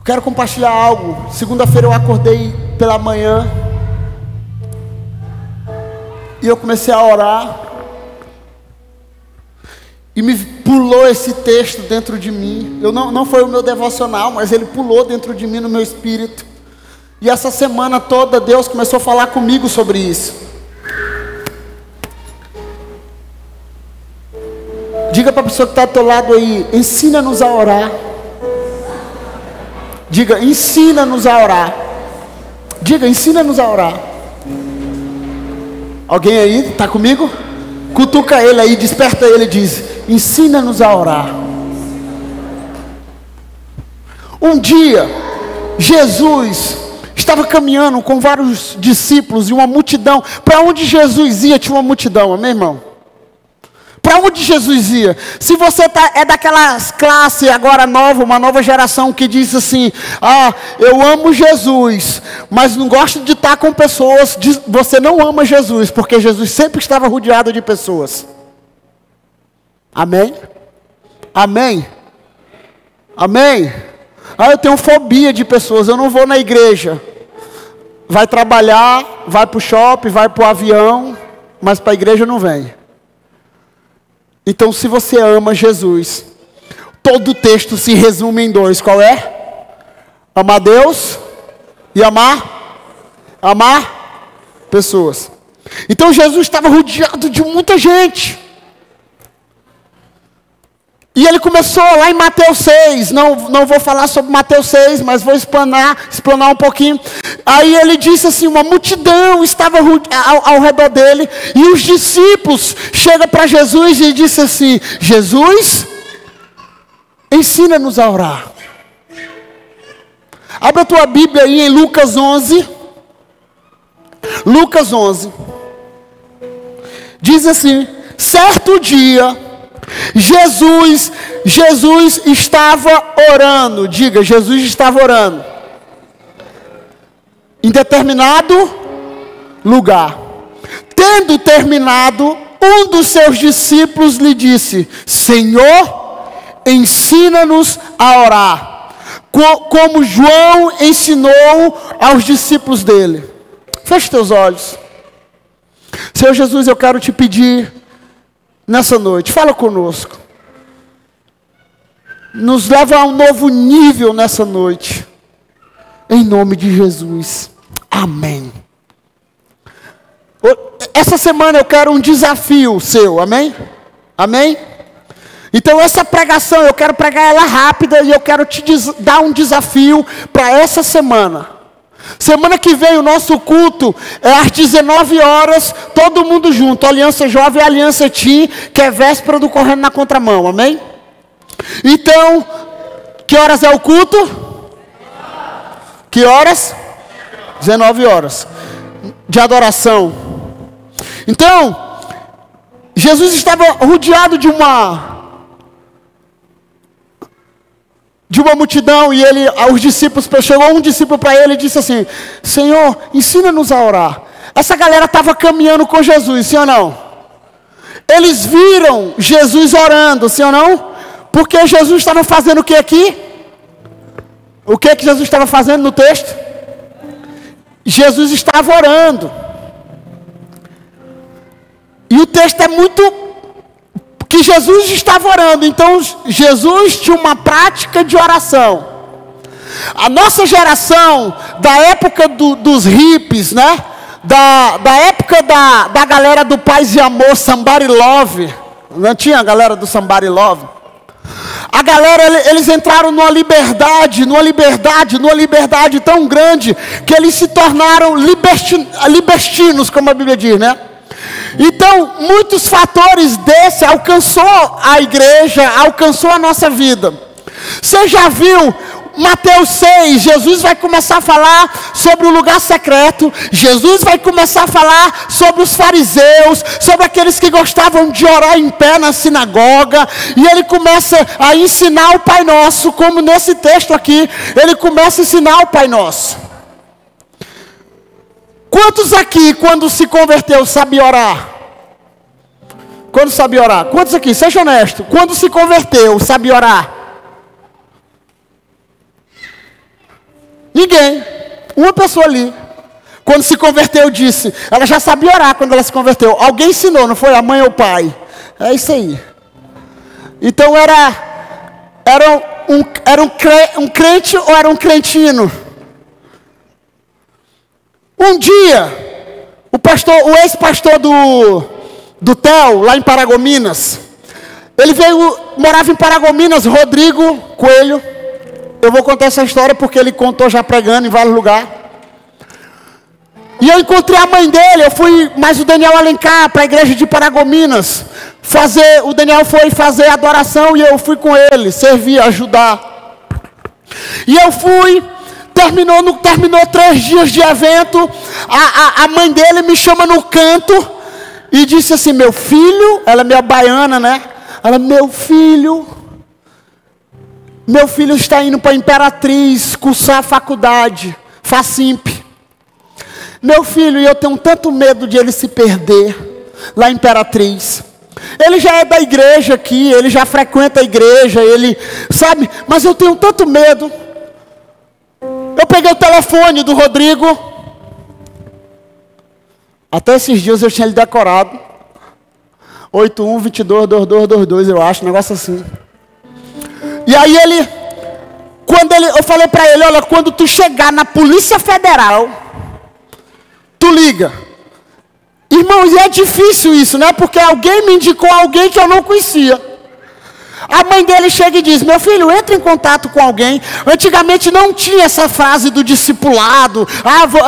Quero compartilhar algo. Segunda-feira eu acordei pela manhã e eu comecei a orar. E me pulou esse texto dentro de mim. Não foi o meu devocional, mas ele pulou dentro de mim, no meu espírito. E essa semana toda Deus começou a falar comigo sobre isso. Diga para a pessoa que está ao teu lado aí: ensina-nos a orar. Diga: ensina-nos a orar. Diga: ensina-nos a orar. Alguém aí está comigo? Cutuca ele aí, desperta ele e diz: ensina-nos a orar. Um dia, Jesus estava caminhando com vários discípulos e uma multidão. Para onde Jesus ia tinha uma multidão, amém, irmão? Para onde Jesus ia? Se você é daquelas classes agora nova, uma nova geração que diz assim: ah, eu amo Jesus, mas não gosto de estar com pessoas. Você não ama Jesus, porque Jesus sempre estava rodeado de pessoas. Amém? Amém? Amém? Ah, eu tenho fobia de pessoas, eu não vou na igreja. Vai trabalhar, vai para o shopping, vai para o avião, mas para a igreja não vem. Então, se você ama Jesus, todo o texto se resume em dois. Qual é? Amar Deus e amar pessoas. Então, Jesus estava rodeado de muita gente. E ele começou lá em Mateus 6, não vou falar sobre Mateus 6, mas vou explanar um pouquinho. Aí ele disse assim, uma multidão estava ao redor dele, e os discípulos chegam para Jesus e dizem assim: Jesus, ensina-nos a orar. Abra a tua Bíblia aí em Lucas 11. Lucas 11. Diz assim: certo dia, Jesus estava orando. Diga: Jesus estava orando em determinado lugar. Tendo terminado, um dos seus discípulos lhe disse: Senhor, ensina-nos a orar, como João ensinou aos discípulos dele. Feche teus olhos. Senhor Jesus, eu quero te pedir nessa noite, fala conosco. Nos leva a um novo nível nessa noite. Em nome de Jesus. Amém. Essa semana eu quero um desafio seu, amém? Amém? Então essa pregação, eu quero pregar ela rápida e eu quero te dar um desafio para essa semana. Semana que vem o nosso culto é às 19 horas, todo mundo junto, Aliança Jovem e Aliança Team, que é véspera do Correndo na Contramão, amém? Então, que horas é o culto? Que horas? 19 horas, de adoração. Então, Jesus estava rodeado de uma multidão, e os discípulos, chegou um discípulo para ele e disse assim: Senhor, ensina-nos a orar. Essa galera estava caminhando com Jesus, sim ou não? Eles viram Jesus orando, sim ou não? Porque Jesus estava fazendo o que aqui? O que Jesus estava fazendo no texto? Jesus estava orando. E o texto é muito... que Jesus estava orando. Então Jesus tinha uma prática de oração. A nossa geração, da época dos hippies, né? Da época da galera do Paz e Amor, Somebody Love. Não tinha a galera do Somebody Love? A galera, eles entraram numa liberdade tão grande, que eles se tornaram libertinos, como a Bíblia diz, né? Então, muitos fatores desse alcançou a igreja, alcançou a nossa vida. Você já viu Mateus 6, Jesus vai começar a falar sobre o lugar secreto. Jesus vai começar a falar sobre os fariseus, sobre aqueles que gostavam de orar em pé na sinagoga. E ele começa a ensinar o Pai Nosso, como nesse texto aqui, ele começa a ensinar o Pai Nosso. Quantos aqui, quando se converteu, sabia orar? Quando sabia orar? Quantos aqui, seja honesto, quando se converteu, sabia orar? Ninguém. Uma pessoa ali. Quando se converteu, disse. Ela já sabia orar quando ela se converteu. Alguém ensinou, não foi a mãe ou o pai? É isso aí. Então era um crente ou era um crentino? Um dia, o ex-pastor do TEL, lá em Paragominas, ele morava em Paragominas, Rodrigo Coelho. Eu vou contar essa história porque ele contou já pregando em vários lugares. E eu encontrei a mãe dele, eu fui mais o Daniel Alencar para a igreja de Paragominas. O Daniel foi fazer adoração e eu fui com ele, servir, ajudar. E eu fui, terminou 3 dias de evento, a mãe dele me chama no canto e disse assim, meu filho, ela é minha baiana, né? Ela, meu filho está indo para a Imperatriz, cursar a faculdade, Facimp. Meu filho, e eu tenho tanto medo de ele se perder lá em Imperatriz. Ele já é da igreja aqui, ele já frequenta a igreja, ele sabe, mas eu tenho tanto medo. Eu peguei o telefone do Rodrigo. Até esses dias eu tinha ele decorado. 81222222, eu acho, um negócio assim. E aí eu falei para ele, olha, quando tu chegar na Polícia Federal, tu liga. Irmãos, e é difícil isso, né? Porque alguém me indicou alguém que eu não conhecia. A mãe dele chega e diz, meu filho, entra em contato com alguém. Antigamente não tinha essa frase do discipulado.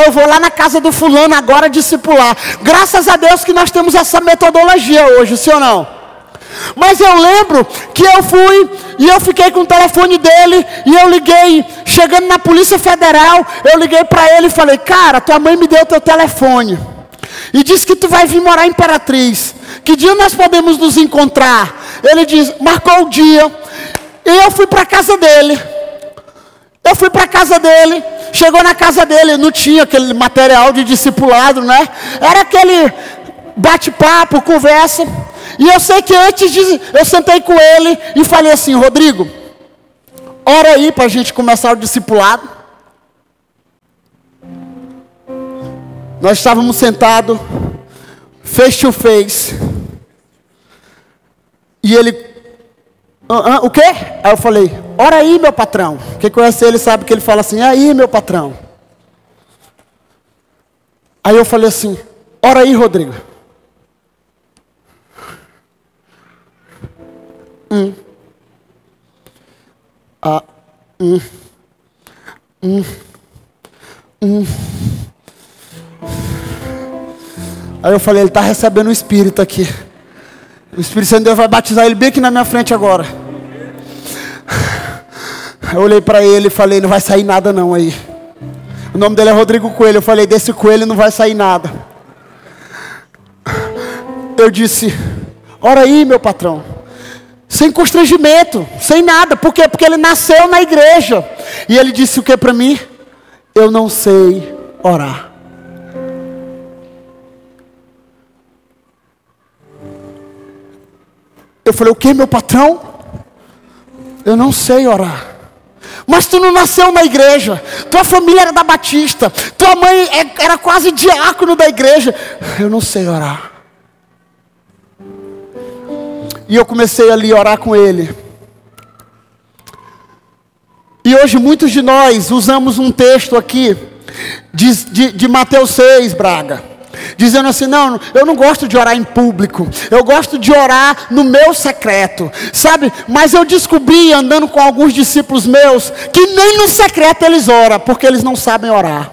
Eu vou lá na casa do fulano agora discipular. Graças a Deus que nós temos essa metodologia hoje, sim ou não? Mas eu lembro que eu fui e eu fiquei com o telefone dele e eu liguei, chegando na Polícia Federal, eu liguei para ele e falei, cara, tua mãe me deu teu telefone e disse que tu vai vir morar em Imperatriz. Que dia nós podemos nos encontrar? Ele diz, marcou o dia. E eu fui para a casa dele. Chegou na casa dele, não tinha aquele material de discipulado, né? Era aquele bate-papo, conversa. E eu sei que eu sentei com ele e falei assim, Rodrigo, ora aí para a gente começar o discipulado. Nós estávamos sentados, face to face. E ele, o quê? Aí eu falei, ora aí, meu patrão. Quem conhece ele sabe que ele fala assim, aí, meu patrão. Aí eu falei assim, ora aí, Rodrigo. Aí eu falei, ele está recebendo o Espírito aqui. O Espírito Santo de Deus vai batizar ele bem aqui na minha frente agora. Eu olhei para ele e falei, não vai sair nada não aí. O nome dele é Rodrigo Coelho. Eu falei, desse coelho não vai sair nada. Eu disse, ora aí, meu patrão. Sem constrangimento, sem nada. Por quê? Porque ele nasceu na igreja. E ele disse o que para mim? Eu não sei orar. Eu falei, o que, meu patrão? Eu não sei orar. Mas tu não nasceu na igreja. Tua família era da Batista. Tua mãe era quase diácono da igreja. Eu não sei orar. E eu comecei ali a orar com ele. E hoje muitos de nós usamos um texto aqui de Mateus 6, Braga. Dizendo assim, não, eu não gosto de orar em público. Eu gosto de orar no meu secreto. Sabe? Mas eu descobri, andando com alguns discípulos meus, que nem no secreto eles oram, porque eles não sabem orar.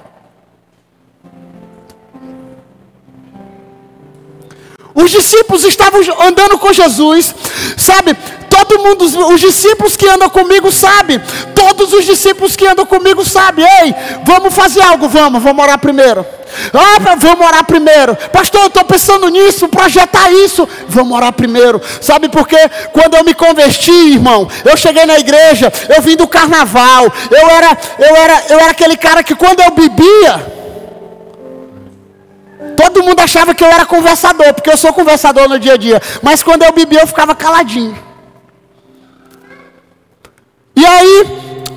Os discípulos estavam andando com Jesus, sabe? Todo mundo, os discípulos que andam comigo sabem. Todos os discípulos que andam comigo sabem. Ei, vamos fazer algo, vamos orar primeiro. Vamos orar primeiro. Pastor, eu estou pensando nisso, projetar isso. Vamos orar primeiro. Sabe por quê? Quando eu me converti, irmão, eu cheguei na igreja, eu vim do carnaval. Eu era aquele cara que quando eu bebia, todo mundo achava que eu era conversador, porque eu sou conversador no dia a dia. Mas quando eu bebia, eu ficava caladinho. E aí,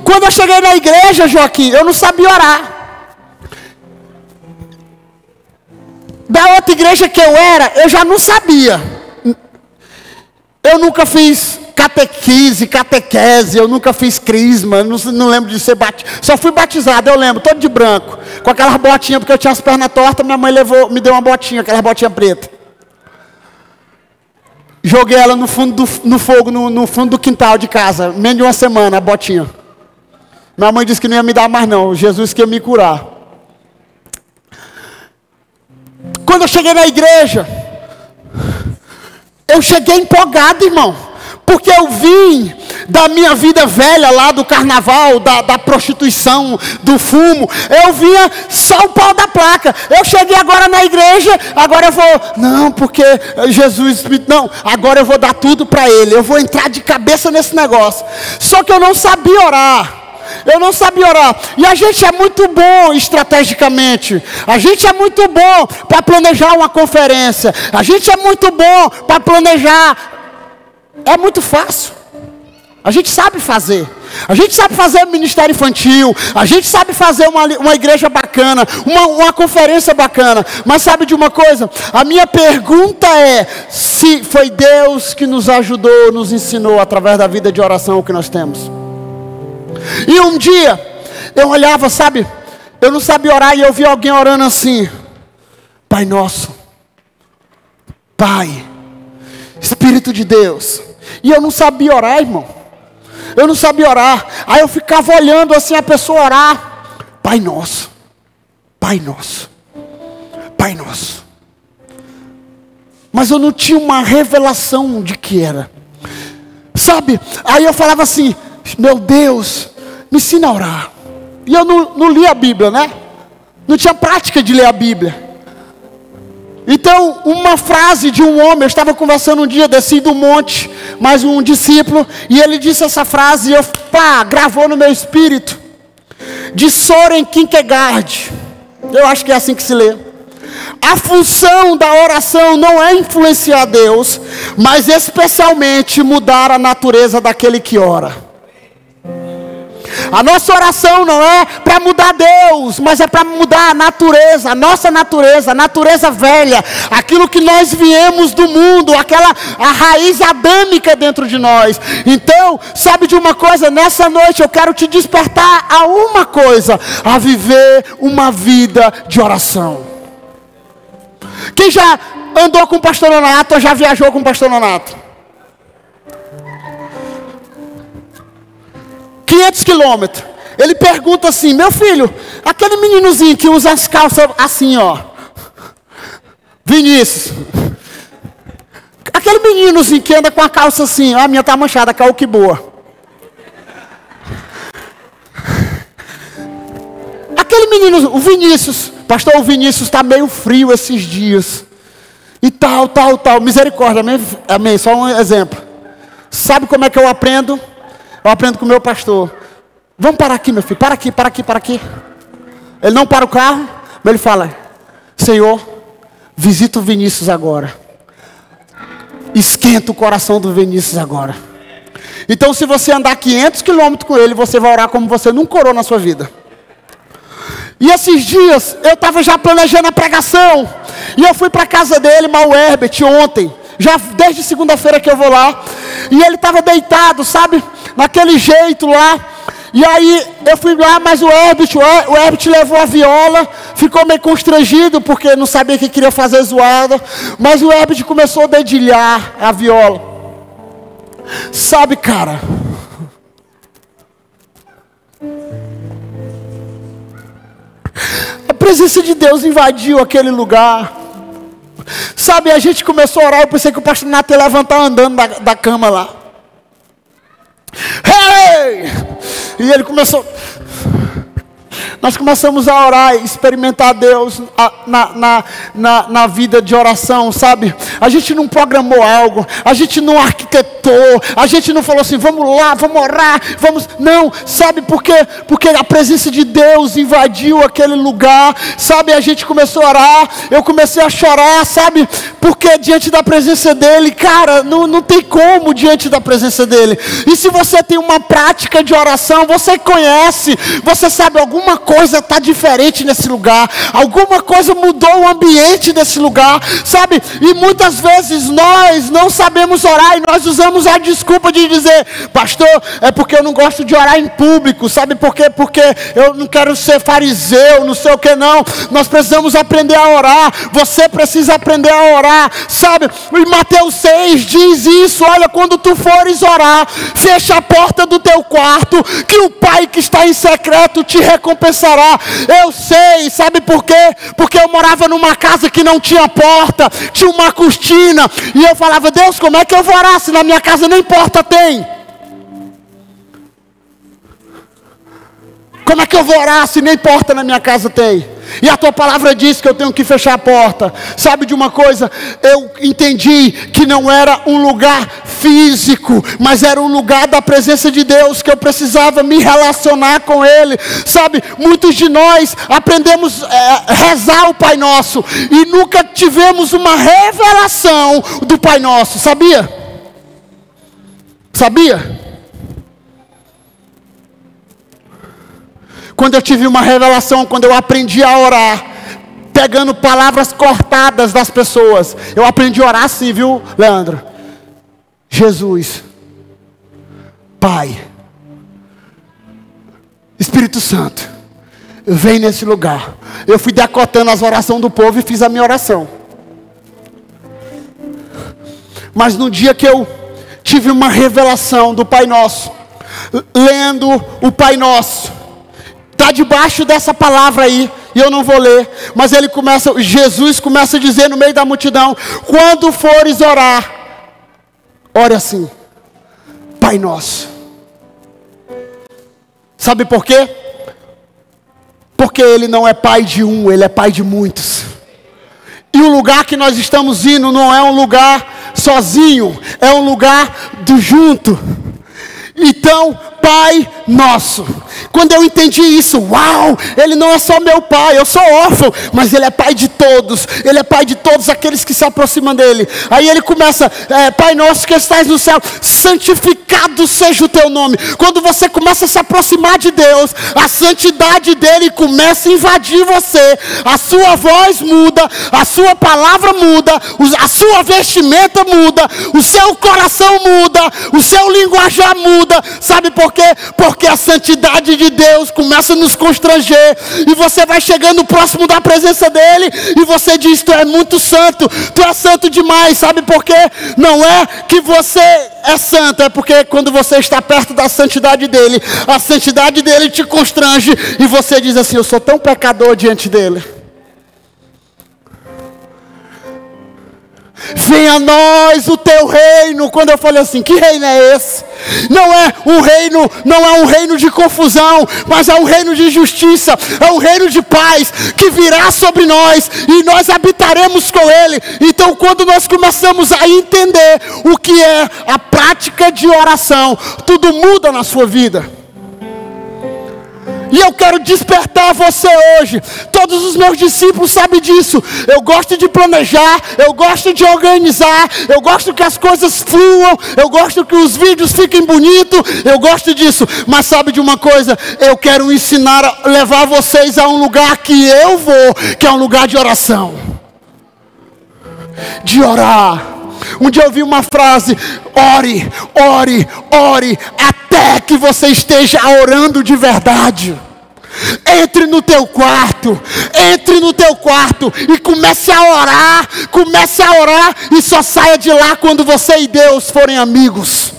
Quando eu cheguei na igreja, Joaquim, eu não sabia orar. Da outra igreja que eu era, eu já não sabia. Eu nunca fiz catequese, eu nunca fiz crisma, não lembro de ser batizado. Só fui batizado, eu lembro, todo de branco, com aquelas botinhas, porque eu tinha as pernas tortas, minha mãe me deu uma botinha, aquelas botinhas pretas. Joguei ela no fogo, no fundo do quintal de casa, menos de uma semana, a botinha. Minha mãe disse que não ia me dar mais não, Jesus que ia me curar. Quando eu cheguei na igreja, eu cheguei empolgado, irmão, porque eu vim da minha vida velha lá do carnaval, da prostituição, do fumo. Eu vinha só o pau da placa. Eu cheguei agora na igreja, agora eu vou, não, porque Jesus, não, agora eu vou dar tudo para Ele, eu vou entrar de cabeça nesse negócio. Só que eu não sabia orar. Eu não sabia orar. E a gente é muito bom estrategicamente. A gente é muito bom para planejar uma conferência. A gente é muito bom para planejar. É muito fácil. A gente sabe fazer. A gente sabe fazer ministério infantil. A gente sabe fazer uma igreja bacana. Uma conferência bacana. Mas sabe de uma coisa? A minha pergunta é: se foi Deus que nos ajudou, nos ensinou através da vida de oração que nós temos. E um dia, eu olhava, sabe, eu não sabia orar e eu vi alguém orando assim: Pai nosso, Pai, Espírito de Deus. E eu não sabia orar, irmão. Eu não sabia orar. Aí eu ficava olhando assim a pessoa orar: Pai nosso, Pai nosso, Pai nosso. Mas eu não tinha uma revelação de que era. Sabe, aí eu falava assim: meu Deus, me ensina a orar. E eu não li a Bíblia, né? Não tinha prática de ler a Bíblia. Então, uma frase de um homem, eu estava conversando um dia, desci do monte, mais um discípulo, e ele disse essa frase, e eu, gravou no meu espírito, de Soren Kierkegaard. Eu acho que é assim que se lê. A função da oração não é influenciar Deus, mas especialmente mudar a natureza daquele que ora. A nossa oração não é para mudar Deus, mas é para mudar a natureza, a nossa natureza, a natureza velha, aquilo que nós viemos do mundo, a raiz adâmica dentro de nós. Então, sabe de uma coisa? Nessa noite eu quero te despertar a uma coisa: a viver uma vida de oração. Quem já andou com o pastor Nonato ou já viajou com o pastor Nonato? 500 quilômetros. Ele pergunta assim: meu filho, aquele meninozinho que usa as calças assim, ó, Vinícius, aquele meninozinho que anda com a calça assim, ó, a minha tá manchada, cal que boa. Aquele menino, o Vinícius, pastor, o Vinícius está meio frio esses dias. E tal. Misericórdia, amém? Só um exemplo. Sabe como é que eu aprendo? Eu aprendo com o meu pastor. Vamos parar aqui, meu filho. Para aqui. Ele não para o carro, mas ele fala: Senhor, visita o Vinícius agora. Esquenta o coração do Vinícius agora. Então, se você andar 500 quilômetros com ele, você vai orar como você nunca orou na sua vida. E esses dias, eu estava já planejando a pregação. E eu fui para a casa dele, o Herbert, ontem. Já desde segunda-feira que eu vou lá. E ele estava deitado, sabe? Naquele jeito lá. E aí eu fui lá, mas o Herbert levou a viola. Ficou meio constrangido, porque não sabia que queria fazer zoada. Mas o Herbert começou a dedilhar a viola. Sabe, cara, a presença de Deus invadiu aquele lugar. Sabe, a gente começou a orar. Eu pensei que o pastor Nath ia levantar andando da cama lá. Hey! E ele começou: Nós começamos a orar e experimentar Deus na vida de oração, sabe? A gente não programou algo, a gente não arquitetou, a gente não falou assim, vamos lá, vamos orar, vamos... Não, sabe por quê? Porque a presença de Deus invadiu aquele lugar, sabe? A gente começou a orar, eu comecei a chorar, sabe? Porque diante da presença dEle, cara, não tem como diante da presença dEle. E se você tem uma prática de oração, você conhece, você sabe, alguma coisa está diferente nesse lugar, alguma coisa mudou o ambiente desse lugar, sabe? E muitas vezes nós não sabemos orar e nós usamos a desculpa de dizer, pastor, é porque eu não gosto de orar em público, sabe por quê? Porque eu não quero ser fariseu, não sei o que não. Nós precisamos aprender a orar, você precisa aprender a orar, sabe? Em Mateus 6 diz isso, olha, quando tu fores orar, fecha a porta do teu quarto, que o Pai que está em secreto te recompensará. Eu sei, sabe por quê? Porque eu morava numa casa que não tinha porta, tinha uma cortina, e eu falava, Deus, como é que eu vou orar se na minha casa nem porta tem? Como é que eu vou orar se nem porta na minha casa tem? E a tua palavra diz que eu tenho que fechar a porta. Sabe de uma coisa? Eu entendi que não era um lugar físico, mas era um lugar da presença de Deus, que eu precisava me relacionar com Ele. Sabe, muitos de nós aprendemos a rezar o Pai Nosso e nunca tivemos uma revelação do Pai Nosso, sabia? Sabia? Quando eu tive uma revelação, quando eu aprendi a orar, pegando palavras cortadas das pessoas, eu aprendi a orar assim, viu, Leandro? Jesus, Pai, Espírito Santo, vem nesse lugar. Eu fui decotando as orações do povo e fiz a minha oração. Mas no dia que eu tive uma revelação do Pai Nosso, lendo o Pai Nosso, está debaixo dessa palavra aí, e eu não vou ler, mas Jesus começa a dizer no meio da multidão, quando fores orar, ore assim, Pai Nosso. Sabe por quê? Porque Ele não é pai de um, Ele é pai de muitos. E o lugar que nós estamos indo não é um lugar sozinho, é um lugar do junto. Então, Pai Nosso. Quando eu entendi isso, uau, Ele não é só meu Pai, eu sou órfão, mas Ele é Pai de todos, Ele é Pai de todos aqueles que se aproximam dEle. Aí Ele começa, Pai Nosso que estás no céu, santificado seja o Teu nome. Quando você começa a se aproximar de Deus, a santidade dEle começa a invadir você, a sua voz muda, a sua palavra muda, a sua vestimenta muda, o seu coração muda, o seu linguajar muda. Sabe por quê? Porque a santidade de Deus começa a nos constranger, e você vai chegando próximo da presença dEle, e você diz, tu é muito santo, tu é santo demais. Sabe por quê? Não é que você é santo, é porque quando você está perto da santidade dEle, a santidade dEle te constrange, e você diz assim, eu sou tão pecador diante dEle. Venha a nós o teu reino. Quando eu falei assim, que reino é esse? Não é um reino de confusão, mas é um reino de justiça, é um reino de paz, que virá sobre nós, e nós habitaremos com Ele. Então quando nós começamos a entender o que é a prática de oração, tudo muda na sua vida. E eu quero despertar você hoje. Todos os meus discípulos sabem disso. Eu gosto de planejar, eu gosto de organizar, eu gosto que as coisas fluam, eu gosto que os vídeos fiquem bonitos, eu gosto disso. Mas sabe de uma coisa? Eu quero ensinar, levar vocês a um lugar que eu vou, que é um lugar de oração. De orar. Um dia eu ouvi uma frase, ore, ore, ore, até que você esteja orando de verdade. Entre no teu quarto e comece a orar, e só saia de lá quando você e Deus forem amigos.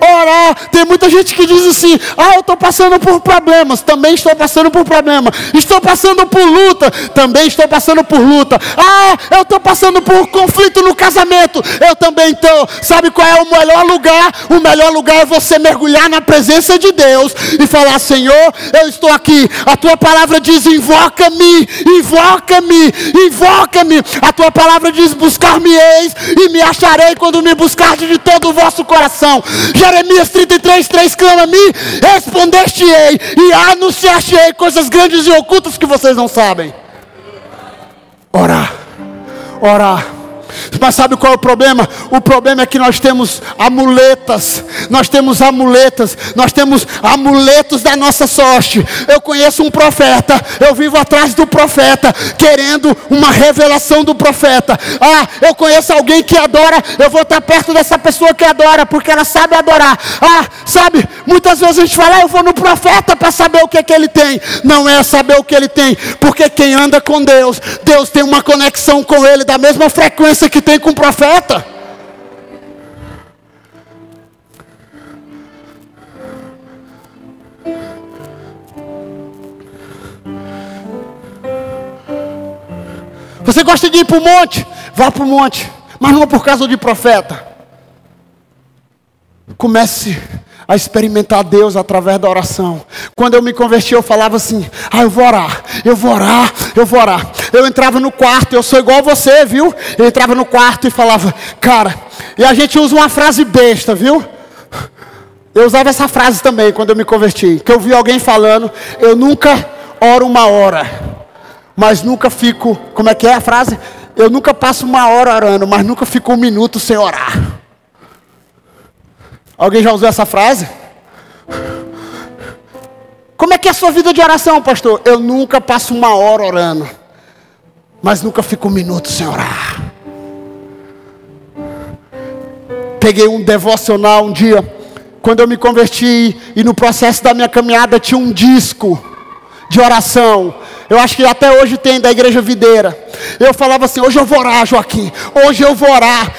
Orar. Tem muita gente que diz assim: ah, eu estou passando por problemas. Também estou passando por problema. Estou passando por luta. Também estou passando por luta. Ah, eu estou passando por conflito no casamento. Eu também estou. Sabe qual é o melhor lugar? O melhor lugar é você mergulhar na presença de Deus e falar: Senhor, eu estou aqui. A tua palavra diz: invoca-me, invoca-me, invoca-me. A tua palavra diz: buscar-me-eis e me acharei quando me buscardes de todo o vosso coração. Jeremias 33:3 clama-me, respondeste-ei e anunciar-te-ei coisas grandes e ocultas que vocês não sabem. Orar, orar. Mas sabe qual é o problema? O problema é que nós temos amuletas. Nós temos amuletas. Nós temos amuletos da nossa sorte. Eu conheço um profeta. Eu vivo atrás do profeta, querendo uma revelação do profeta. Ah, eu conheço alguém que adora. Eu vou estar perto dessa pessoa que adora, porque ela sabe adorar. Ah, sabe, muitas vezes a gente fala: eu vou no profeta para saber o que é que ele tem. Não é saber o que ele tem, porque quem anda com Deus, Deus tem uma conexão com ele da mesma frequência que tem com o profeta. Você gosta de ir para o monte? Vá para o monte, mas não por causa de profeta. Comece a experimentar Deus através da oração. Quando eu me converti, eu falava assim: ah, eu vou orar, eu vou orar, eu vou orar. Eu entrava no quarto, eu sou igual a você, viu? Eu entrava no quarto e falava: cara, e a gente usa uma frase besta, viu? Eu usava essa frase também quando eu me converti, que eu vi alguém falando: eu nunca oro uma hora, mas nunca fico, como é que é a frase? Eu nunca passo uma hora orando, mas nunca fico um minuto sem orar. Alguém já usou essa frase? Como é que é a sua vida de oração, pastor? Eu nunca passo uma hora orando, mas nunca fico um minuto sem orar. Peguei um devocional um dia, quando eu me converti, e no processo da minha caminhada tinha um disco de oração. Eu acho que até hoje tem, da Igreja Videira. Eu falava assim: hoje eu vou orar, Joaquim, hoje eu vou orar.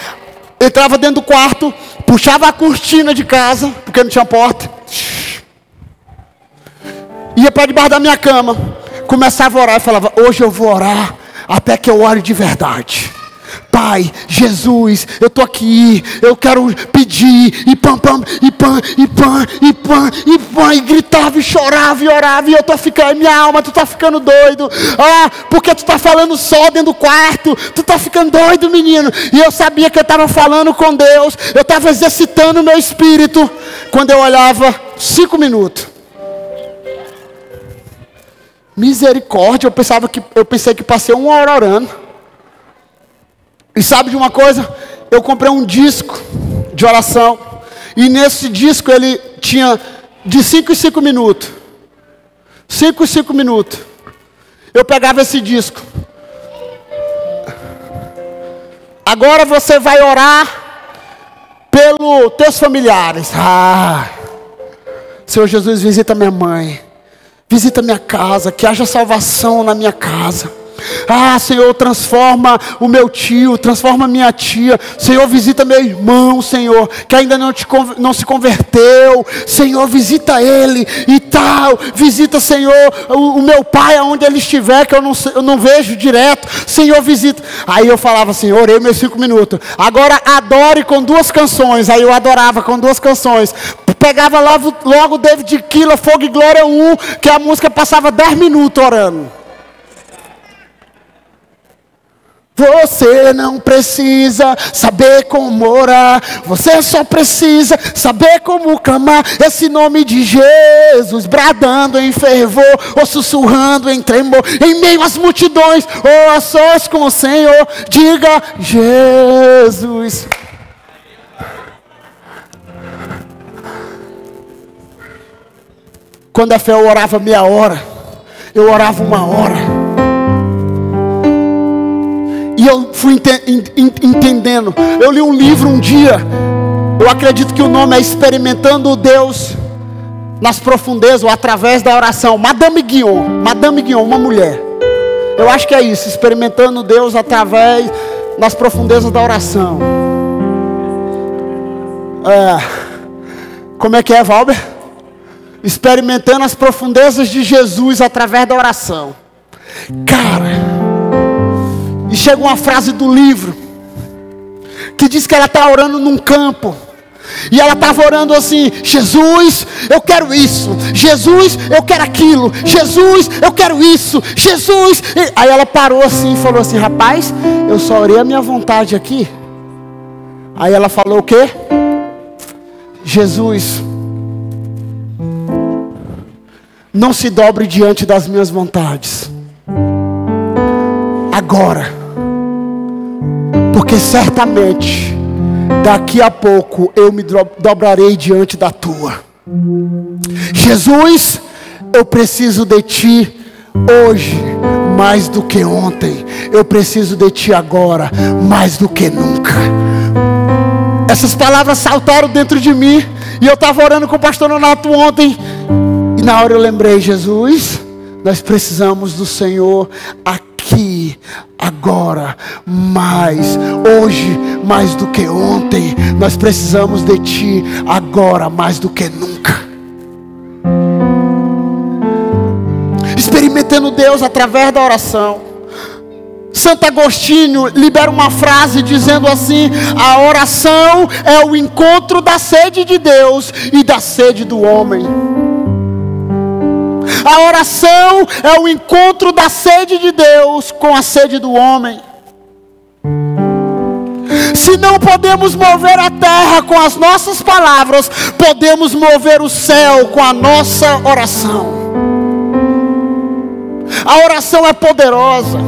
Entrava dentro do quarto, puxava a cortina de casa, porque não tinha porta, ia para debaixo da minha cama, começava a orar e falava: hoje eu vou orar até que eu ore de verdade. Pai, Jesus, eu estou aqui, eu quero pedir, e pam, pam, e pam, e pam, e pam, e pam, e gritava, e chorava, e orava, e eu estou ficando, minha alma, tu está ficando doido, ah, porque tu está falando só dentro do quarto, tu está ficando doido, menino. E eu sabia que eu estava falando com Deus, eu estava exercitando o meu espírito. Quando eu olhava, 5 minutos. Misericórdia, eu pensei que passei 1 hora orando. E sabe de uma coisa? Eu comprei um disco de oração, e nesse disco ele tinha de 5 em 5 minutos. 5 em 5 minutos. Eu pegava esse disco. Agora você vai orar pelos teus familiares. Ah, Senhor Jesus, visita minha mãe, visita minha casa, que haja salvação na minha casa. Ah, Senhor, transforma o meu tio, transforma minha tia. Senhor, visita meu irmão, Senhor, que ainda não se converteu. Senhor, visita ele e tal. Visita, Senhor, o meu pai, aonde ele estiver, que eu não vejo direto. Senhor, visita. Aí eu falava assim, orei meus 5 minutos. Agora adore com 2 canções. Aí eu adorava com 2 canções. Pegava logo David Killa, Fogo e Glória 1, que a música passava 10 minutos orando. Você não precisa saber como orar, você só precisa saber como clamar esse nome de Jesus, bradando em fervor, ou sussurrando em tremor, em meio às multidões, ou a sós com o Senhor, diga Jesus. Quando a fé eu orava meia hora, eu orava 1 hora. E eu fui entendendo. Eu li um livro um dia, eu acredito que o nome é Experimentando Deus nas Profundezas, ou através da oração. Madame Guion, uma mulher. Eu acho que é isso, experimentando Deus através das profundezas da oração. Como é que é, Valber? Experimentando as profundezas de Jesus através da oração. Cara, e chega uma frase do livro que diz que ela está orando num campo. E ela estava orando assim: Jesus, eu quero isso. Jesus, eu quero aquilo. Jesus, eu quero isso. Jesus. Aí ela parou assim e falou assim: rapaz, eu só orei a minha vontade aqui. Aí ela falou o quê? Jesus, não se dobre diante das minhas vontades agora, porque certamente daqui a pouco eu me dobrarei diante da tua. Jesus, eu preciso de ti hoje mais do que ontem. Eu preciso de ti agora mais do que nunca. Essas palavras saltaram dentro de mim. E eu estava orando com o pastor Nonato ontem. E na hora eu lembrei: Jesus, nós precisamos do Senhor aqui, agora, mais, hoje, mais do que ontem. Nós precisamos de ti agora, mais do que nunca. Experimentando Deus através da oração. Santo Agostinho libera uma frase dizendo assim: a oração é o encontro da sede de Deus e da sede do homem. A oração é o encontro da sede de Deus com a sede do homem. Se não podemos mover a terra com as nossas palavras, podemos mover o céu com a nossa oração. A oração é poderosa.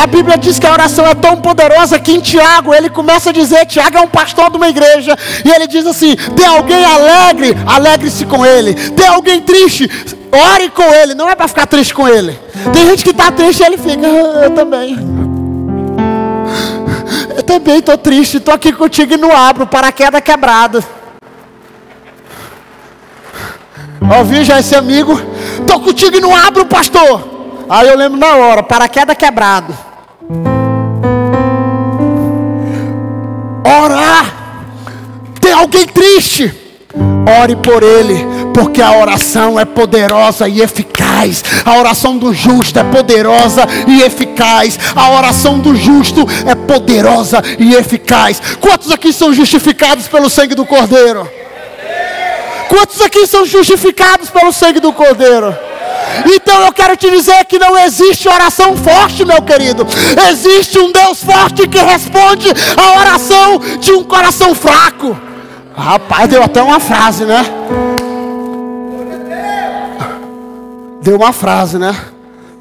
A Bíblia diz que a oração é tão poderosa que em Tiago ele começa a dizer: Tiago é um pastor de uma igreja, e ele diz assim: tem alguém alegre, alegre-se com ele. Tem alguém triste, ore com ele. Não é para ficar triste com ele. Tem gente que está triste e ele fica: eu também estou triste, estou aqui contigo e não abro, paraquedas quebrado. Ouvi já esse amigo: estou contigo e não abro, pastor. Aí eu lembro na hora: paraquedas quebrado. Orar. Tem alguém triste, ore por ele, porque a oração é poderosa e eficaz. A oração do justo é poderosa e eficaz. A oração do justo é poderosa e eficaz. Quantos aqui são justificados pelo sangue do Cordeiro? Quantos aqui são justificados pelo sangue do Cordeiro? Então eu quero te dizer que não existe oração forte, meu querido. Existe um Deus forte que responde a oração de um coração fraco. Rapaz, deu até uma frase, né? Deu uma frase, né?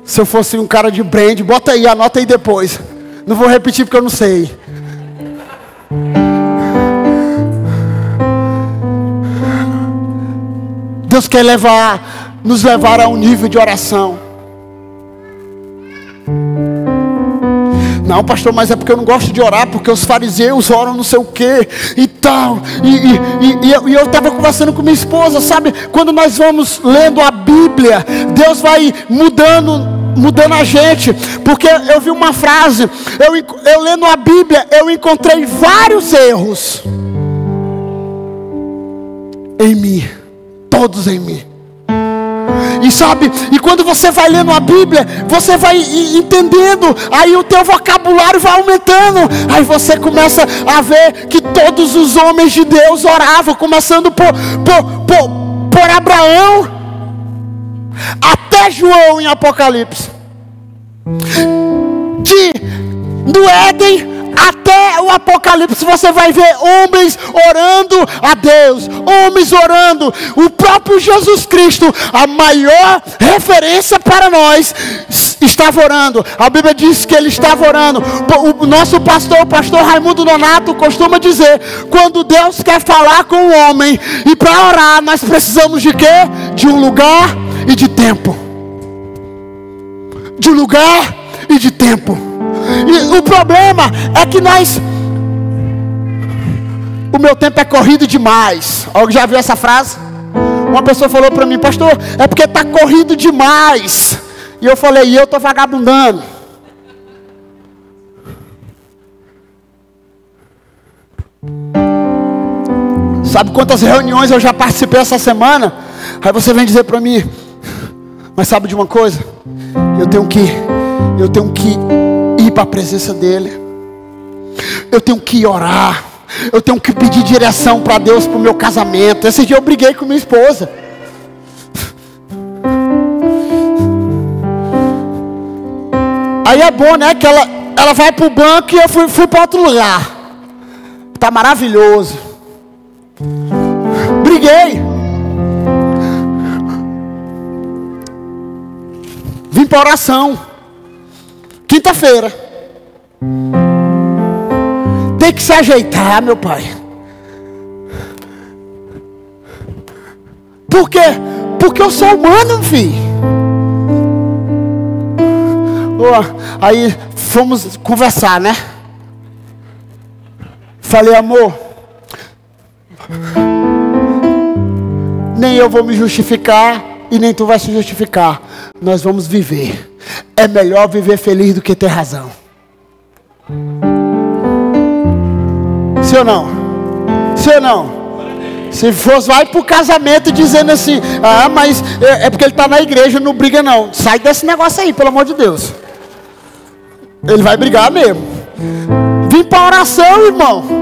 Se eu fosse um cara de brand, bota aí, anota aí depois. Não vou repetir porque eu não sei. Deus quer nos levar a um nível de oração. Não, pastor, mas é porque eu não gosto de orar, porque os fariseus oram não sei o que e tal. E eu estava conversando com minha esposa, sabe? Quando nós vamos lendo a Bíblia, Deus vai mudando a gente. Porque eu vi uma frase, eu lendo a Bíblia, eu encontrei vários erros em mim, todos em mim. E sabe, e quando você vai lendo a Bíblia, você vai entendendo, aí o teu vocabulário vai aumentando, aí você começa a ver que todos os homens de Deus oravam, começando por Abraão, até João em Apocalipse, do Éden até o Apocalipse, você vai ver homens orando a Deus, homens orando. O próprio Jesus Cristo, a maior referência para nós, estava orando. A Bíblia diz que ele estava orando. O nosso pastor, o pastor Raimundo Nonato, costuma dizer: quando Deus quer falar com o homem, e para orar nós precisamos de quê? De um lugar e de tempo. De um lugar e de tempo. E o problema é que o meu tempo é corrido demais. Alguém já viu essa frase? Uma pessoa falou para mim: pastor, é porque está corrido demais. E eu falei: e eu estou vagabundando. Sabe quantas reuniões eu já participei essa semana? Aí você vem dizer para mim, mas sabe de uma coisa? Eu tenho que ir para a presença dele. Eu tenho que orar. Eu tenho que pedir direção para Deus para o meu casamento. Esse dia eu briguei com minha esposa. Aí é bom, né? Que ela vai para o banco e eu fui para outro lugar. Tá maravilhoso. Briguei. Vim para oração. Quinta-feira. Tem que se ajeitar, meu pai. Por quê? Porque eu sou humano, filho. Aí fomos conversar, né? Falei, amor, nem eu vou me justificar e nem tu vai se justificar. Nós vamos viver. É melhor viver feliz do que ter razão. Sim ou não? Sim ou não? Se fosse, vai pro casamento dizendo assim, ah, mas é porque ele está na igreja, não briga não. Sai desse negócio aí, pelo amor de Deus. Ele vai brigar mesmo. Vim para a oração, irmão.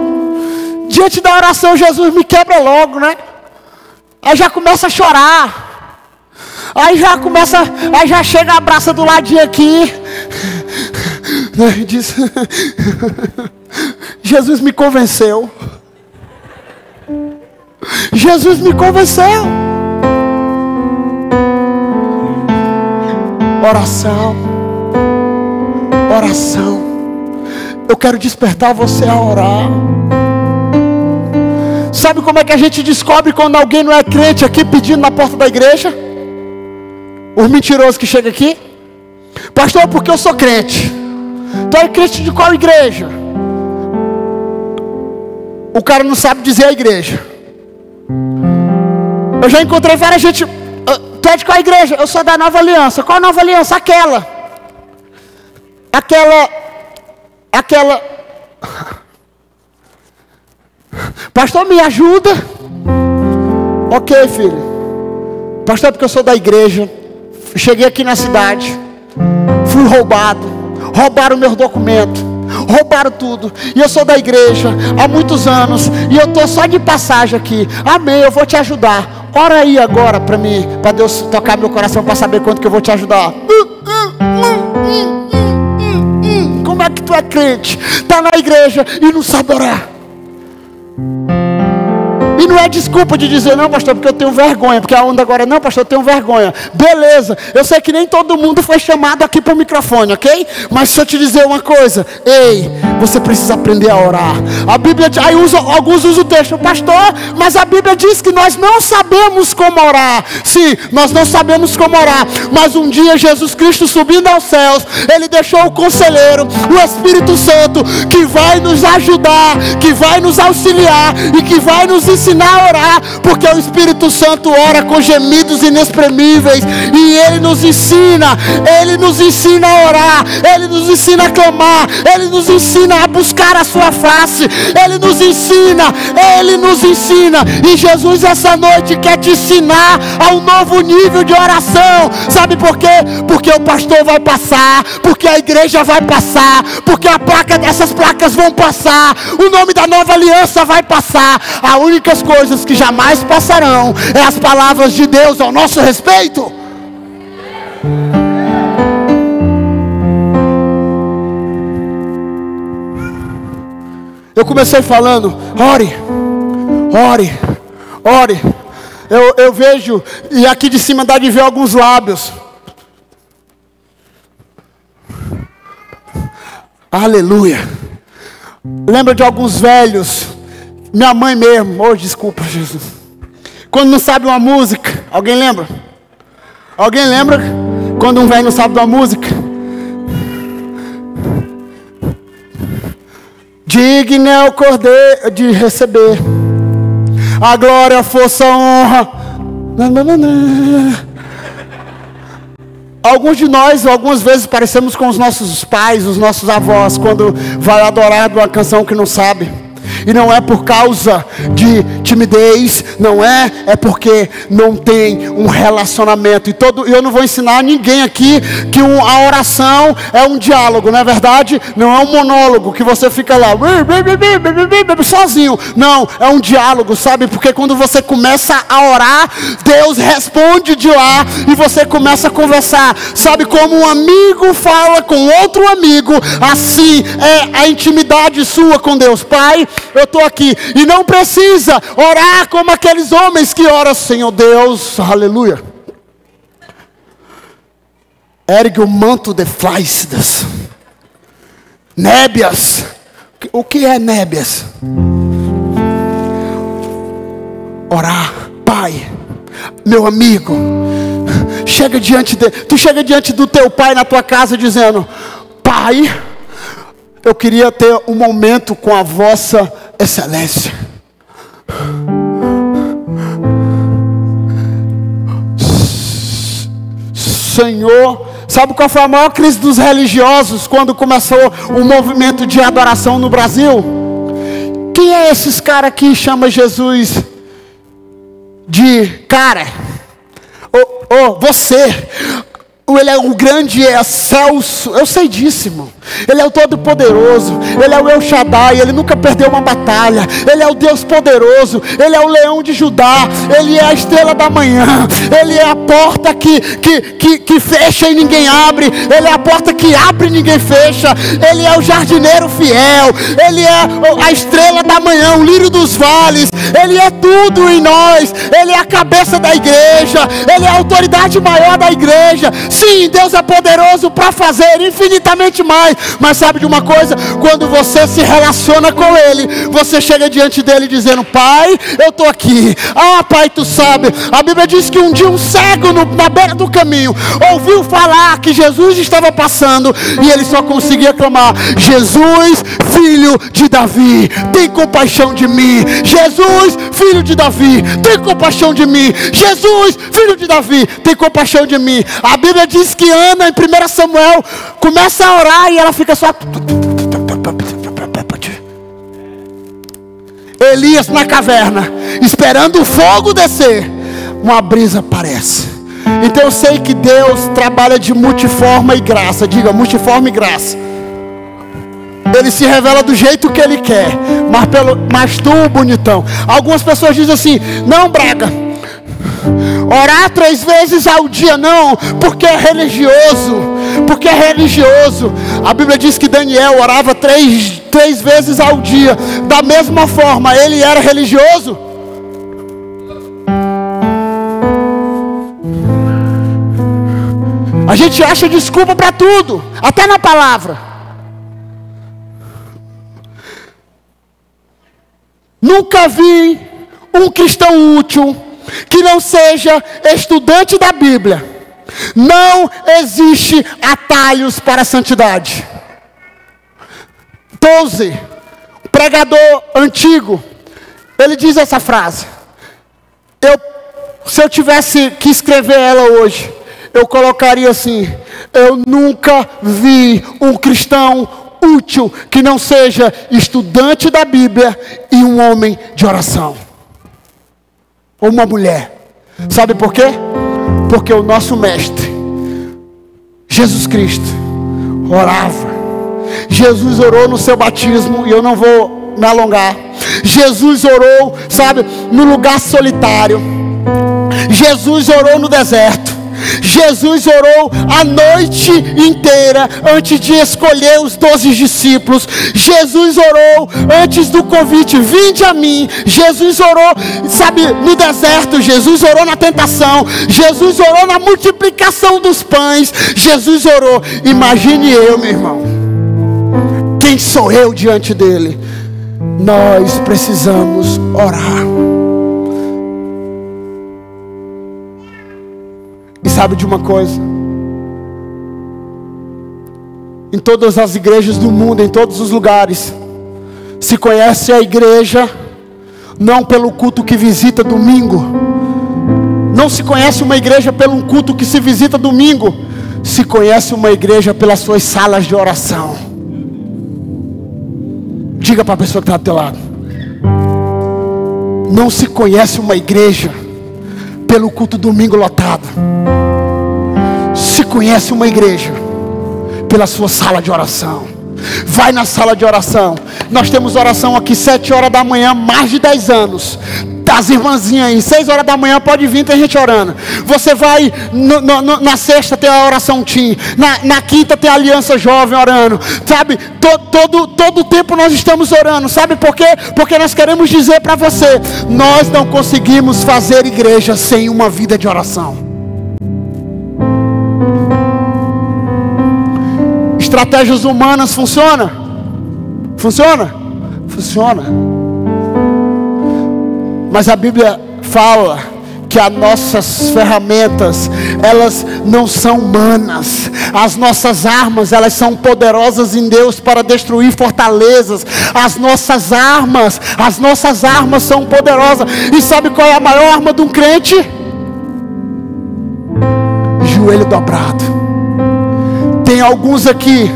Diante da oração, Jesus me quebra logo, né? Aí já começa a chorar. Aí já chega, abraça do ladinho aqui. Aí diz, Jesus me convenceu. Jesus me convenceu. Oração. Oração. Eu quero despertar você a orar. Sabe como é que a gente descobre quando alguém não é crente aqui pedindo na porta da igreja? Os mentirosos que chegam aqui. Pastor, porque eu sou crente. Tu é crente de qual igreja? O cara não sabe dizer a igreja. Eu já encontrei várias gente. Tu é de qual igreja? Eu sou da Nova Aliança. Qual Nova Aliança? Aquela. Pastor, me ajuda. Ok, filho. Pastor, porque eu sou da igreja. Cheguei aqui na cidade. Fui roubado. Roubaram meus documentos. Roubaram tudo. E eu sou da igreja há muitos anos. E eu estou só de passagem aqui. Amém, eu vou te ajudar. Ora aí agora para mim, para Deus tocar meu coração, para saber quanto que eu vou te ajudar. Como é que tu é crente? Está na igreja e não sabe orar. E não é desculpa de dizer, não, pastor, porque eu tenho vergonha. Porque a onda agora, não, pastor, eu tenho vergonha. Beleza, eu sei que nem todo mundo foi chamado aqui para o microfone, ok? Mas se eu te dizer uma coisa, ei, você precisa aprender a orar. A Bíblia, aí alguns usam o texto, pastor, mas a Bíblia diz que nós não sabemos como orar. Sim, nós não sabemos como orar. Mas um dia Jesus Cristo subindo aos céus, Ele deixou o conselheiro, o Espírito Santo, que vai nos ajudar, que vai nos auxiliar e que vai nos ensinar a orar, porque o Espírito Santo ora com gemidos inexprimíveis, e Ele nos ensina a orar, Ele nos ensina a clamar, Ele nos ensina a buscar a sua face, Ele nos ensina, e Jesus essa noite quer te ensinar a um novo nível de oração. Sabe por quê? Porque o pastor vai passar, porque a igreja vai passar, porque essas placas vão passar, o nome da Nova Aliança vai passar. A única coisas que jamais passarão é as palavras de Deus ao nosso respeito. Eu comecei falando, ore. Eu vejo, e aqui de cima dá de ver alguns lábios. Aleluia. Lembra de alguns velhos. Minha mãe mesmo, oh desculpa Jesus, quando não sabe uma música, alguém lembra? Alguém lembra quando um velho não sabe uma música? Digno é o cordeiro de receber a glória, a força, a honra. Alguns de nós, algumas vezes parecemos com os nossos pais, os nossos avós, quando vai adorar uma canção que não sabe. E não é por causa de timidez, não é, é porque não tem um relacionamento. E eu não vou ensinar ninguém aqui que a oração é um diálogo, não é verdade? Não é um monólogo que você fica lá sozinho. Não, é um diálogo, sabe? Porque quando você começa a orar, Deus responde de lá e você começa a conversar. Sabe como um amigo fala com outro amigo? Assim é a intimidade sua com Deus. Pai, eu estou aqui. E não precisa orar como aqueles homens que oram, Senhor Deus, aleluia. Ergue o manto de fleitas. Nébias. O que é nébias? Orar. Pai, meu amigo, chega diante tu chega diante do teu pai na tua casa dizendo: Pai, eu queria ter um momento com a vossa excelência. Senhor, sabe qual foi a maior crise dos religiosos quando começou o movimento de adoração no Brasil? Quem é esses caras que chama Jesus de cara? Você. Ele é o grande excelso. Eu sei disso, irmão. Ele é o todo-poderoso. Ele é o El Shaddai. Ele nunca perdeu uma batalha. Ele é o Deus poderoso. Ele é o leão de Judá. Ele é a estrela da manhã. Ele é a porta que fecha e ninguém abre. Ele é a porta que abre e ninguém fecha. Ele é o jardineiro fiel. Ele é a estrela da manhã, o lírio dos vales. Ele é tudo em nós. Ele é a cabeça da igreja. Ele é a autoridade maior da igreja. Sim, Deus é poderoso para fazer infinitamente mais. Mas sabe de uma coisa? Quando você se relaciona com Ele, você chega diante dele dizendo: Pai, eu estou aqui. Ah, Pai, tu sabe. A Bíblia diz que um dia um cego na beira do caminho ouviu falar que Jesus estava passando, e ele só conseguia clamar: Jesus, filho de Davi, tem compaixão de mim. Jesus, filho de Davi, tem compaixão de mim. Jesus, filho de Davi, tem compaixão de mim. A Bíblia diz que Ana, em 1 Samuel, começa a orar e ela fica só... Elias na caverna, esperando o fogo descer, uma brisa aparece. Então eu sei que Deus trabalha de multiforma e graça. Diga, multiforme e graça. Ele se revela do jeito que Ele quer. Mas tu, bonitão. Algumas pessoas dizem assim: não, Braga, orar 3 vezes ao dia não, porque é religioso. Porque é religioso. A Bíblia diz que Daniel orava 3 vezes ao dia. Da mesma forma, ele era religioso? A gente acha desculpa para tudo, até na palavra. Nunca vi um cristão útil que não seja estudante da Bíblia. Não existe atalhos para a santidade. 12, pregador antigo, ele diz essa frase. Se eu tivesse que escrever ela hoje, eu colocaria assim: eu nunca vi um cristão útil que não seja estudante da Bíblia e um homem de oração, ou uma mulher. Sabe por quê? Porque o nosso mestre Jesus Cristo orava. Jesus orou no seu batismo, e eu não vou me alongar. Jesus orou, sabe, no lugar solitário. Jesus orou no deserto. Jesus orou a noite inteira antes de escolher os 12 discípulos. Jesus orou antes do convite: vinde a mim. Jesus orou, sabe, no deserto. Jesus orou na tentação. Jesus orou na multiplicação dos pães. Jesus orou. Imagine eu, meu irmão, quem sou eu diante dele? Nós precisamos orar. E sabe de uma coisa? Em todas as igrejas do mundo, em todos os lugares, se conhece a igreja não pelo culto que visita domingo. Não se conhece uma igreja pelo culto que se visita domingo. Se conhece uma igreja pelas suas salas de oração. Diga para a pessoa que está do teu lado: Não se conhece uma igreja pelo culto domingo lotado. Se conhece uma igreja pela sua sala de oração. Vai na sala de oração. Nós temos oração aqui 7 horas da manhã, mais de 10 anos. As irmãzinhas aí, 6 horas da manhã pode vir, tem gente orando. Você vai na sexta tem a oração Tim, na quinta tem a Aliança Jovem orando. Sabe, todo o tempo nós estamos orando. Sabe por quê? Porque nós queremos dizer para você: nós não conseguimos fazer igreja sem uma vida de oração. Estratégias humanas funciona? Funciona? Funciona. Mas a Bíblia fala que as nossas ferramentas, elas não são humanas. As nossas armas, elas são poderosas em Deus para destruir fortalezas. As nossas armas são poderosas. E sabe qual é a maior arma de um crente? Joelho dobrado. Tem alguns aqui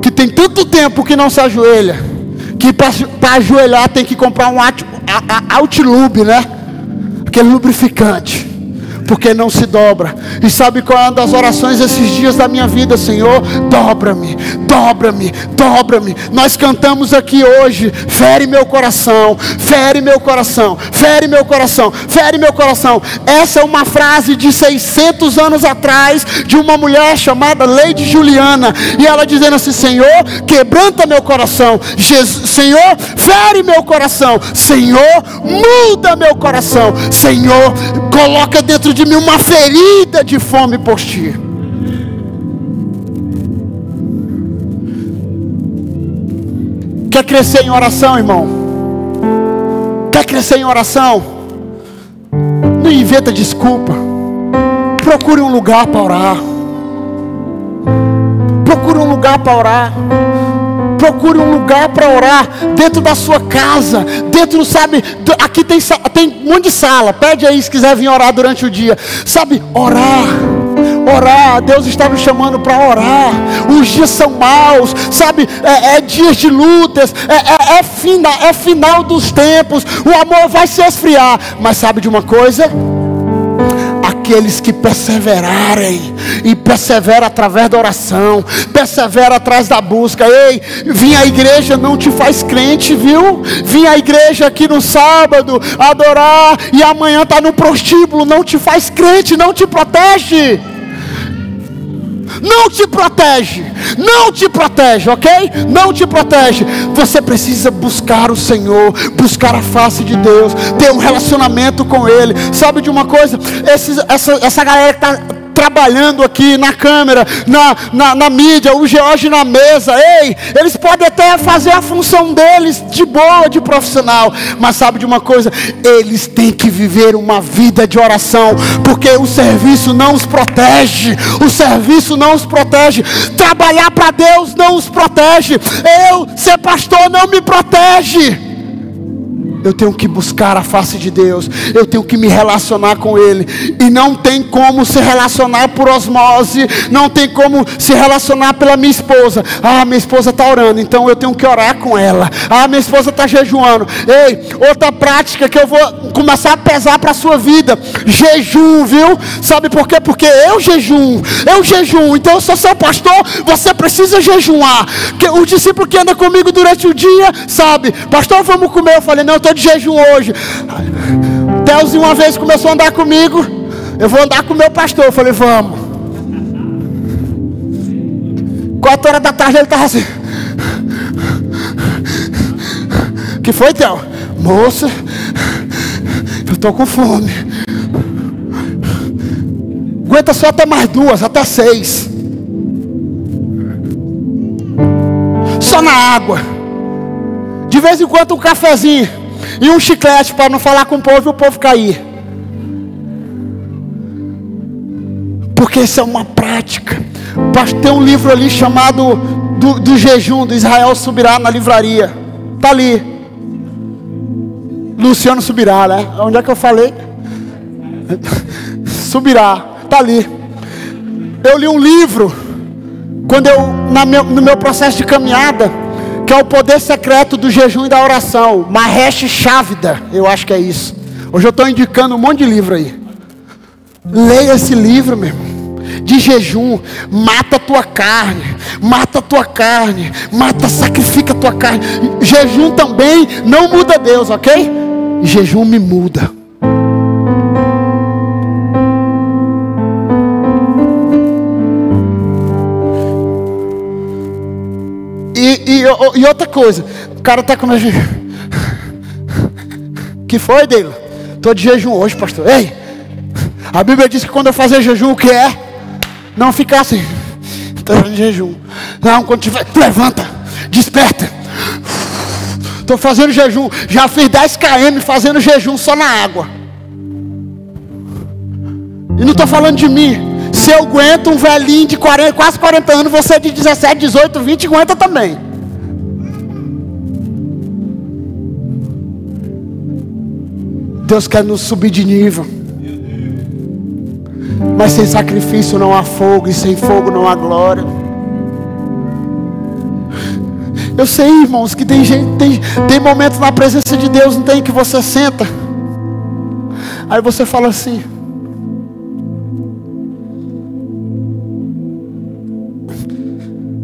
que tem tanto tempo que não se ajoelha, que para ajoelhar tem que comprar um Outlube, né? Aquele lubrificante, porque não se dobra. E sabe qual é uma das orações esses dias da minha vida? Senhor, dobra-me, dobra-me, dobra-me. Nós cantamos aqui hoje: fere meu coração, fere meu coração, fere meu coração, fere meu coração. Essa é uma frase de 600 anos atrás, de uma mulher chamada Lady Juliana, e ela dizendo assim: Senhor, quebranta meu coração. Senhor, fere meu coração. Senhor, muda meu coração. Senhor, coloca dentro de mim uma ferida de fome por ti. Quer crescer em oração, irmão? Quer crescer em oração? Não inventa desculpa. Procure um lugar para orar. Procure um lugar para orar. Procure um lugar para orar dentro da sua casa, dentro, sabe, aqui tem um monte de sala. Pede aí se quiser vir orar durante o dia. Sabe, orar. Deus está nos chamando para orar. Os dias são maus, sabe, dias de lutas, é final dos tempos. O amor vai se esfriar. Mas sabe de uma coisa? Aqueles que perseverarem, e persevera através da oração, persevera atrás da busca. Ei, vir à igreja não te faz crente, viu? Vir à igreja aqui no sábado, adorar, e amanhã tá no prostíbulo, não te faz crente, não te protege. Não te protege, não te protege, ok? Não te protege. Você precisa buscar o Senhor, buscar a face de Deus, ter um relacionamento com Ele. Sabe de uma coisa? Essa galera que está trabalhando aqui na câmera, na mídia, o George na mesa, ei, eles podem até fazer a função deles de boa, de profissional, mas sabe de uma coisa? Eles têm que viver uma vida de oração, porque o serviço não os protege, o serviço não os protege, trabalhar para Deus não os protege, eu ser pastor não me protege. Eu tenho que buscar a face de Deus, eu tenho que me relacionar com Ele, e não tem como se relacionar por osmose, não tem como se relacionar pela minha esposa. Ah, minha esposa está orando, então eu tenho que orar com ela. Ah, minha esposa está jejuando. Ei, outra prática que eu vou começar a pesar para a sua vida: jejum, viu? Sabe por quê? Porque eu jejum, então eu sou seu pastor, você precisa jejuar. O discípulo que anda comigo durante o dia, sabe, pastor, vamos comer. Eu falei, não, eu estou de jejum hoje. Deus uma vez começou a andar comigo, eu vou andar com o meu pastor. Eu falei, vamos. 4 horas da tarde ele estava assim. Que foi, Theo? Moça, eu estou com fome. Aguenta só até mais 2, até 6. Só na água. De vez em quando um cafezinho e um chiclete para não falar com o povo e o povo cair. Porque isso é uma prática. Tem um livro ali chamado do jejum do Israel Subirá na livraria. Está ali. Luciano Subirá, né? Onde é que eu falei? Subirá. Está ali. Eu li um livro quando no meu processo de caminhada, que é o poder secreto do jejum e da oração. Mahesh Chavda, eu acho que é isso. Hoje eu estou indicando um monte de livro aí. Leia esse livro, meu irmão. De jejum, mata a tua carne, sacrifica a tua carne. Jejum também não muda Deus, ok? Jejum me muda. E outra coisa, o cara está com jejum. Que foi, Deilo? Estou de jejum hoje, pastor. Ei, a Bíblia diz que quando eu fazer jejum, o que é? Não ficar assim. Estou de jejum. Não, quando tiver, levanta, desperta. Estou fazendo jejum. Já fiz 10 km fazendo jejum só na água. E não estou falando de mim. Se eu aguento um velhinho de 40, quase 40 anos, você de 17, 18, 20 aguenta também. Deus quer nos subir de nível. Mas sem sacrifício não há fogo, e sem fogo não há glória. Eu sei, irmãos, que tem gente, tem momentos na presença de Deus, não tem, que você senta. Aí você fala assim: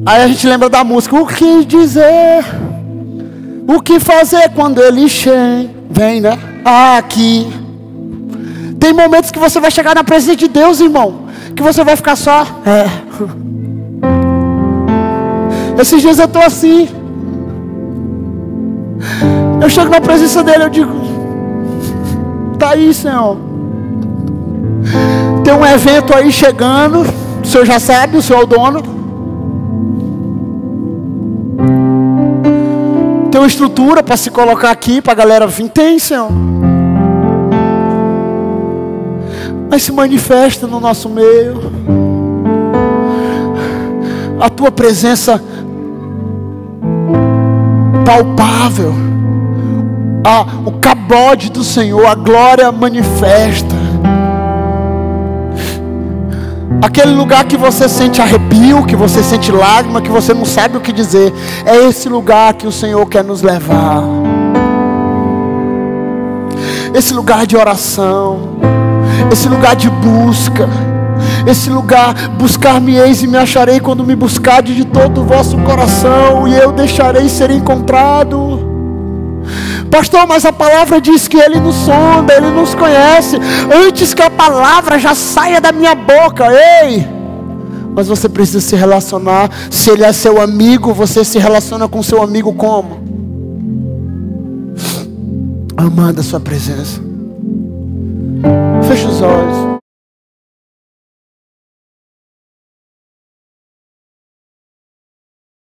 aí a gente lembra da música. O que dizer? O que fazer quando ele vem, né? Aqui. Tem momentos que você vai chegar na presença de Deus, irmão, que você vai ficar só. Esses dias eu estou assim. Eu chego na presença dele, eu digo: tá aí, Senhor. Tem um evento aí chegando. O Senhor já sabe, o Senhor é o dono. Tem uma estrutura para se colocar aqui, para a galera vir. Tem, Senhor. Mas se manifesta no nosso meio. A tua presença palpável. O cabode do Senhor, a glória manifesta. Aquele lugar que você sente arrepio, que você sente lágrima, que você não sabe o que dizer. É esse lugar que o Senhor quer nos levar. Esse lugar de oração. Esse lugar de busca. Esse lugar, buscar-me-eis e me acharei quando me buscardes de todo o vosso coração, e eu deixarei ser encontrado. Pastor, mas a palavra diz que Ele nos sonda, Ele nos conhece. Antes que a palavra já saia da minha boca. Ei! Mas você precisa se relacionar. Se Ele é seu amigo, você se relaciona com seu amigo como? Amando a sua presença.